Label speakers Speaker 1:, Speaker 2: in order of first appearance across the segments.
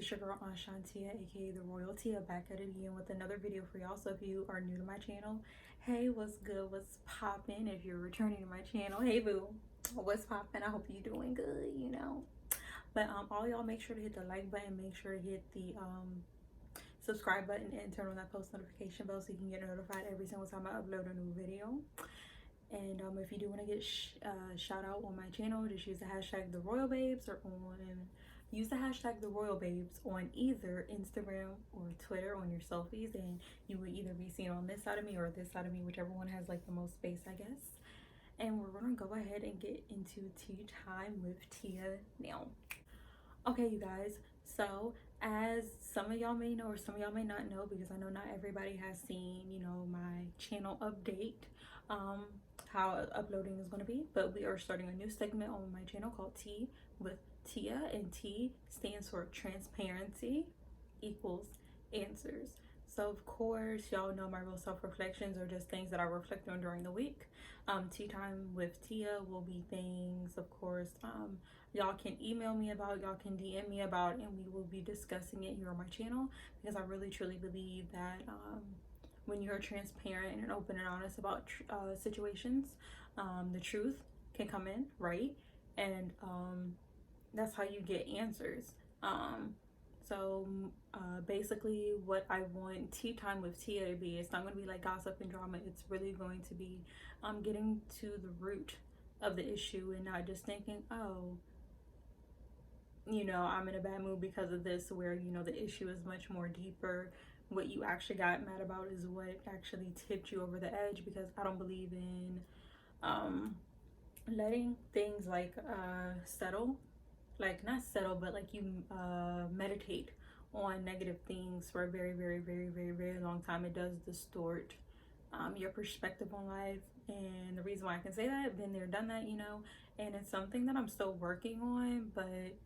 Speaker 1: It's your girl T.E.A, aka The Royaltia, back at it again with another video for y'all. So if you are new to my channel, hey, what's good, what's poppin'? If you're returning to my channel, hey boo, what's poppin'? I hope you're doing good, you know. But all y'all, make sure to hit the like button, make sure to hit the subscribe button, and turn on that post notification bell so you can get notified every single time I upload a new video. And if you do want to get shout out on my channel, just use the hashtag TheRoyalBabes, or use the hashtag TheRoyalBabes on either Instagram or Twitter on your selfies, and you will either be seen on this side of me or this side of me, whichever one has like the most space, I guess. And we're gonna go ahead and get into tea time with Tia now. Okay, you guys, so as some of y'all may know, or some of y'all may not know, because I know not everybody has seen, you know, my channel update, how uploading is going to be, but we are starting a new segment on my channel called Tea with Tia, and T stands for transparency equals answers. So of course y'all know my real self-reflections are just things that I reflect on during the week. Tea time with Tia will be things, of course, y'all can email me about, y'all can DM me about, and we will be discussing it here on my channel, because I really truly believe that when you're transparent and open and honest about situations, the truth can come in, right? And that's how you get answers. So basically what I want tea time with Tia to be, it's not going to be like gossip and drama. It's really going to be getting to the root of the issue, and not just thinking, oh, you know, I'm in a bad mood because of this, where, you know, the issue is much more deeper. What you actually got mad about is what actually tipped you over the edge, because I don't believe in letting things like settle, like not settle, but like you meditate on negative things for a very, very, very, very, very long time. It does distort your perspective on life. And the reason why I can say that, been there, done that, you know, and it's something that I'm still working on, but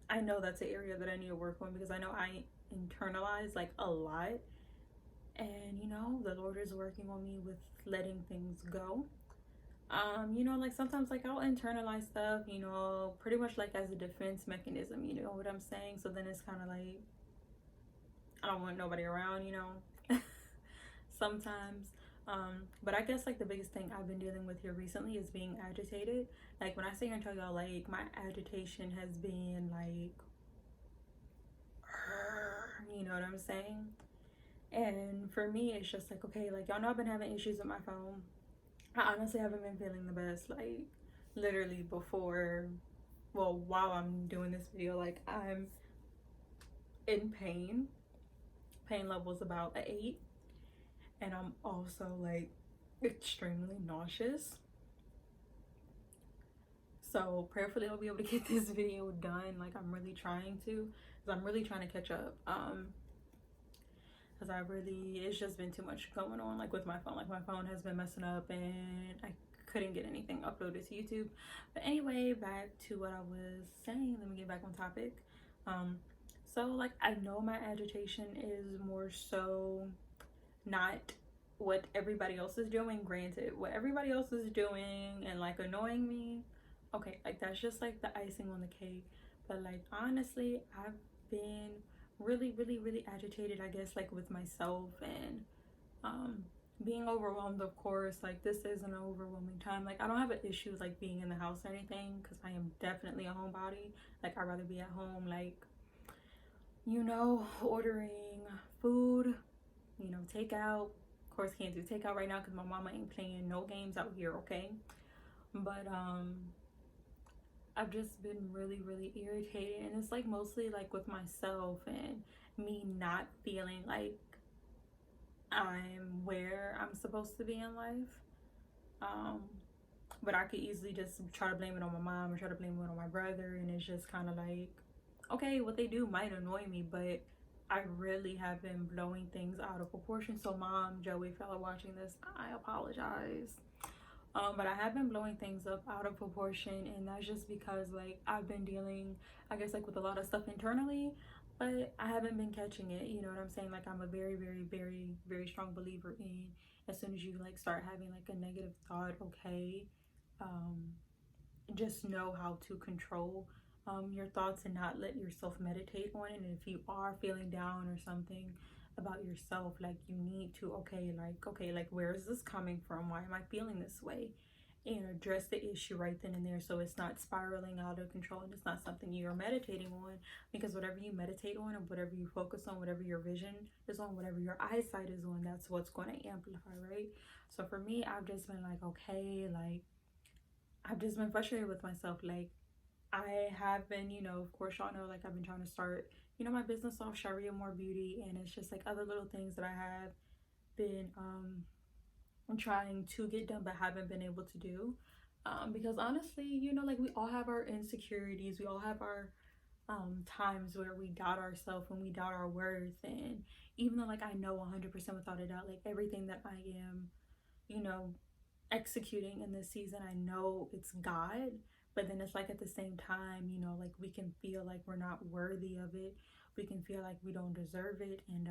Speaker 1: I know that's an area that I need to work on, because I know I internalize like a lot, and you know, the Lord is working on me with letting things go. You know, like sometimes like I'll internalize stuff, you know, pretty much like as a defense mechanism, you know what I'm saying? So then it's kind of like I don't want nobody around, you know. Sometimes but I guess like the biggest thing I've been dealing with here recently is being agitated. Like when I sit here and tell y'all, like my agitation has been like, you know what I'm saying? And for me, it's just like, okay, like y'all know I've been having issues with my phone. I honestly haven't been feeling the best, like literally before, well, while I'm doing this video, like I'm in pain. Pain level's about an 8. And I'm also like extremely nauseous. So prayerfully I'll be able to get this video done. Like I'm really trying to, because I'm really trying to catch up. Because it's just been too much going on, like with my phone. Like my phone has been messing up, and I couldn't get anything uploaded to YouTube. But anyway, back to what I was saying. Let me get back on topic. So like I know my agitation is more so not what everybody else is doing. Granted, what everybody else is doing and like annoying me, okay, like that's just like the icing on the cake. But like honestly, I've been really, really, really agitated, I guess, like with myself, and being overwhelmed, of course. Like this is an overwhelming time. Like I don't have an issue with like being in the house or anything, because I am definitely a homebody. Like I'd rather be at home, like, you know, ordering food, you know, takeout. Of course, can't do takeout right now because my mama ain't playing no games out here, okay? But I've just been really, really irritated, and it's like mostly like with myself and me not feeling like I'm where I'm supposed to be in life. But I could easily just try to blame it on my mom, or try to blame it on my brother, and it's just kind of like, okay, what they do might annoy me, but I really have been blowing things out of proportion. So Mom, Joey, if y'all are watching this, I apologize. But I have been blowing things up out of proportion, and that's just because like I've been dealing, I guess, like with a lot of stuff internally, but I haven't been catching it, you know what I'm saying? Like I'm a very, very, very, very strong believer in, as soon as you like start having like a negative thought, okay, just know how to control your thoughts and not let yourself meditate on it. And if you are feeling down or something about yourself, like, you need to, okay, like where is this coming from? Why am I feeling this way? And address the issue right then and there, so it's not spiraling out of control and it's not something you're meditating on. Because whatever you meditate on and whatever you focus on, whatever your vision is on, whatever your eyesight is on, that's what's going to amplify, right? So for me, I've just been like, okay, like, I've just been frustrated with myself. Like, I have been, you know, of course y'all know, like, I've been trying to start, you know, my business off, Sharia More Beauty, and it's just like other little things that I have been trying to get done but haven't been able to do, because honestly, you know, like, we all have our insecurities, we all have our times where we doubt ourselves and we doubt our worth. And even though, like, I know 100% without a doubt, like, everything that I am, you know, executing in this season, I know it's God. But then it's like, at the same time, you know, like, we can feel like we're not worthy of it, we can feel like we don't deserve it. And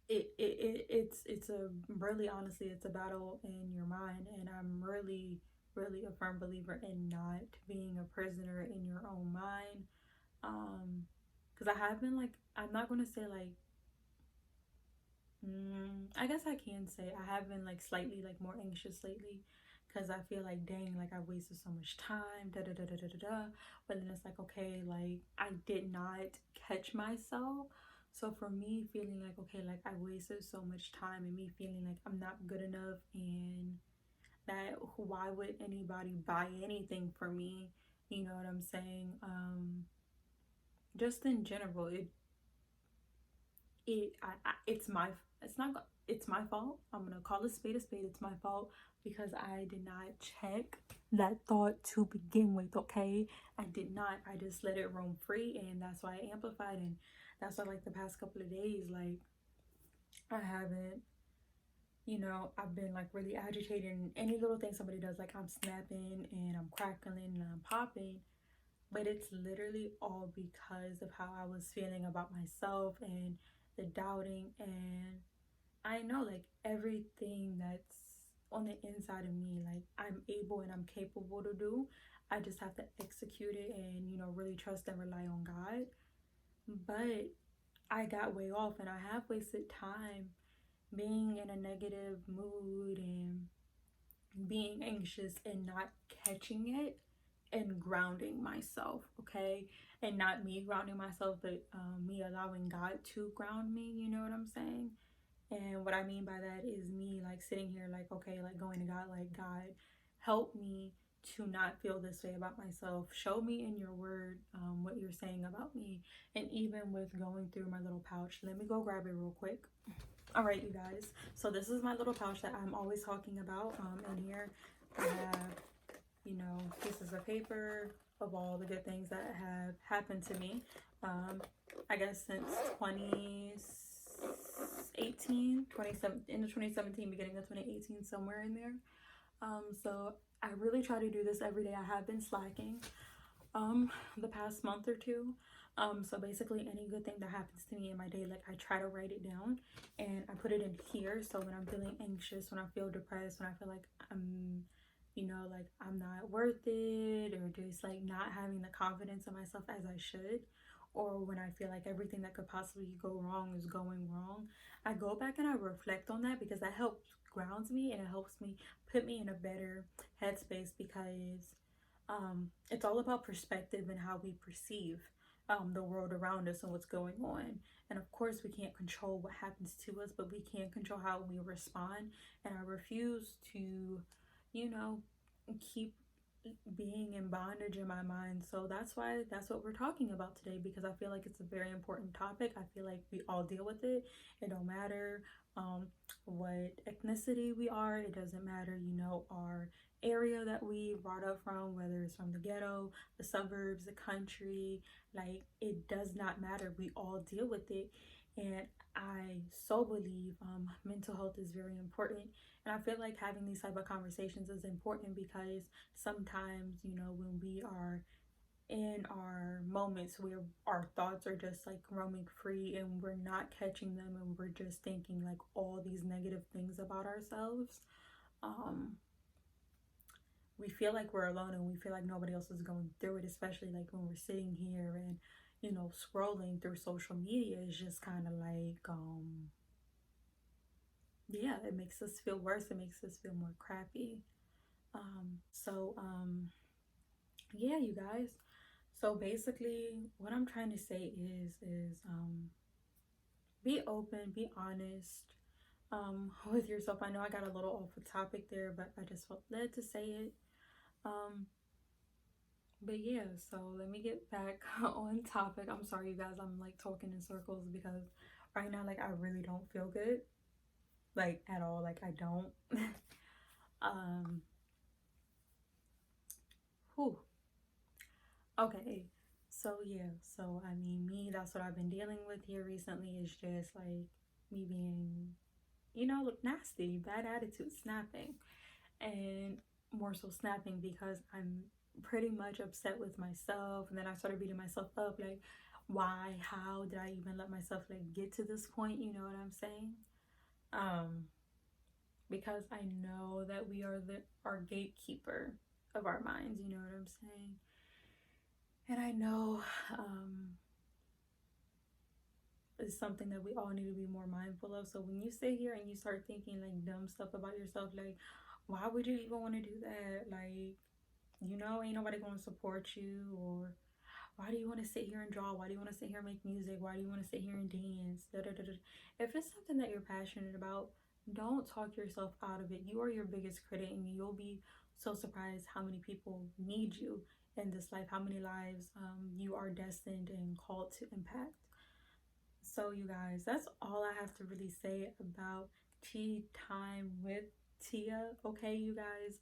Speaker 1: it's a really, honestly, it's a battle in your mind. And I'm really a firm believer in not being a prisoner in your own mind, because I have been, like, I'm not going to say, like, I guess I can say I have been, like, slightly, like, more anxious lately, because I feel like, dang, like, I've wasted so much time, da da da da da da da. But then it's like, okay, like, I did not catch myself. So for me, feeling like, okay, like, I wasted so much time, and me feeling like I'm not good enough, and that why would anybody buy anything from me, you know what I'm saying? Just in general, it's my, it's not, it's my fault. I'm gonna call a spade a spade. It's my fault, because I did not check that thought to begin with. Okay, I did not. I just let it roam free, and that's why I amplified. And that's why, like, the past couple of days, like, I haven't, you know, I've been, like, really agitated. And any little thing somebody does, like, I'm snapping and I'm crackling and I'm popping. But it's literally all because of how I was feeling about myself and the doubting. And I know, like, everything that's on the inside of me, like, I'm able and I'm capable to do. I just have to execute it and, you know, really trust and rely on God. But I got way off, and I have wasted time being in a negative mood and being anxious and not catching it and grounding myself, okay? And not me grounding myself, but me allowing God to ground me, you know what I'm saying? And what I mean by that is me, like, sitting here, like, okay, like, going to God, like, God, help me to not feel this way about myself. Show me in your word what you're saying about me. And even with going through my little pouch, let me go grab it real quick. All right, you guys, so this is my little pouch that I'm always talking about. In here I have, you know, pieces of paper of all the good things that have happened to me, I guess since 2018, 27, end of 2017, beginning of 2018, somewhere in there. So I really try to do this every day. I have been slacking the past month or two. So basically, any good thing that happens to me in my day, like, I try to write it down and I put it in here. So when I'm feeling anxious, when I feel depressed, when I feel like I'm, you know, like, I'm not worth it, or just, like, not having the confidence in myself as I should, or when I feel like everything that could possibly go wrong is going wrong, I go back and I reflect on that, because that helps grounds me and it helps me put me in a better headspace. Because it's all about perspective and how we perceive the world around us and what's going on. And of course, we can't control what happens to us, but we can control how we respond. And I refuse to, you know, keep being in bondage in my mind. So that's why that's what we're talking about today, because I feel like it's a very important topic. I feel like we all deal with it. It don't matter what ethnicity we are. It doesn't matter, you know, our area that we brought up from, whether it's from the ghetto, the suburbs, the country. Like, it does not matter. We all deal with it. And I so believe mental health is very important. And I feel like having these type of conversations is important, because sometimes, you know, when we are in our moments where our thoughts are just, like, roaming free and we're not catching them, and we're just thinking, like, all these negative things about ourselves, we feel like we're alone and we feel like nobody else is going through it, especially like when we're sitting here and, you know, scrolling through social media. Is just kind of like, yeah, it makes us feel worse. It makes us feel more crappy. So yeah, you guys. So basically what I'm trying to say is be open, be honest with yourself. I know I got a little off the topic there, but I just felt led to say it. But yeah, so let me get back on topic. I'm sorry you guys, I'm like talking in circles because right now, like, I really don't feel good, like, at all. Like, I don't. Whew. Okay, so yeah, so I mean, me, that's what I've been dealing with here recently, is just like me being, you know, nasty, bad attitude, snapping, and more so snapping because I'm pretty much upset with myself. And then I started beating myself up, like, why, how did I even let myself like get to this point? You know what I'm saying? Because I know that we are our gatekeeper of our minds. You know what I'm saying? And I know is something that we all need to be more mindful of. So when you sit here and you start thinking like dumb stuff about yourself, like, why would you even want to do that? Like, you know, ain't nobody going to support you. Or why do you want to sit here and draw? Why do you want to sit here and make music? Why do you want to sit here and dance? Da, da, da, da. If it's something that you're passionate about, don't talk yourself out of it. You are your biggest critic, and you'll be so surprised how many people need you in this life, how many lives you are destined and called to impact. So you guys, that's all I have to really say about tea time with Tia. Okay, you guys,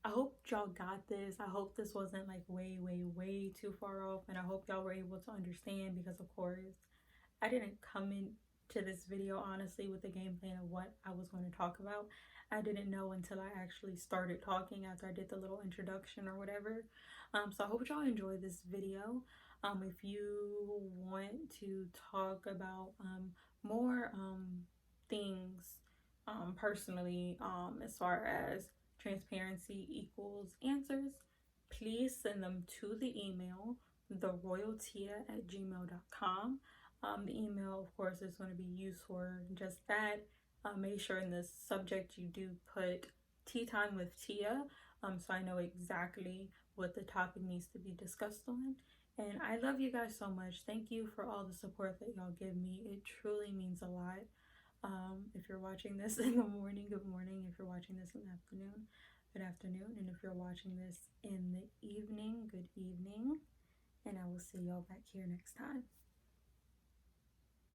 Speaker 1: I hope y'all got this. I hope this wasn't like way too far off, and I hope y'all were able to understand, because of course I didn't come into this video honestly with a game plan of what I was going to talk about. I didn't know until I actually started talking, after I did the little introduction or whatever. So I hope y'all enjoyed this video. If you want to talk about more things personally, as far as transparency equals answers, please send them to the email theroyaltia@gmail.com. The email, of course, is going to be used for just that. Make sure in the subject you do put tea time with Tia, so I know exactly what the topic needs to be discussed on. And I love you guys so much. Thank you for all the support that y'all give me. It truly means a lot. If you're watching this in the morning, good morning. If you're watching this in the afternoon, good afternoon. And if you're watching this in the evening, good evening. And I will see y'all back here next time.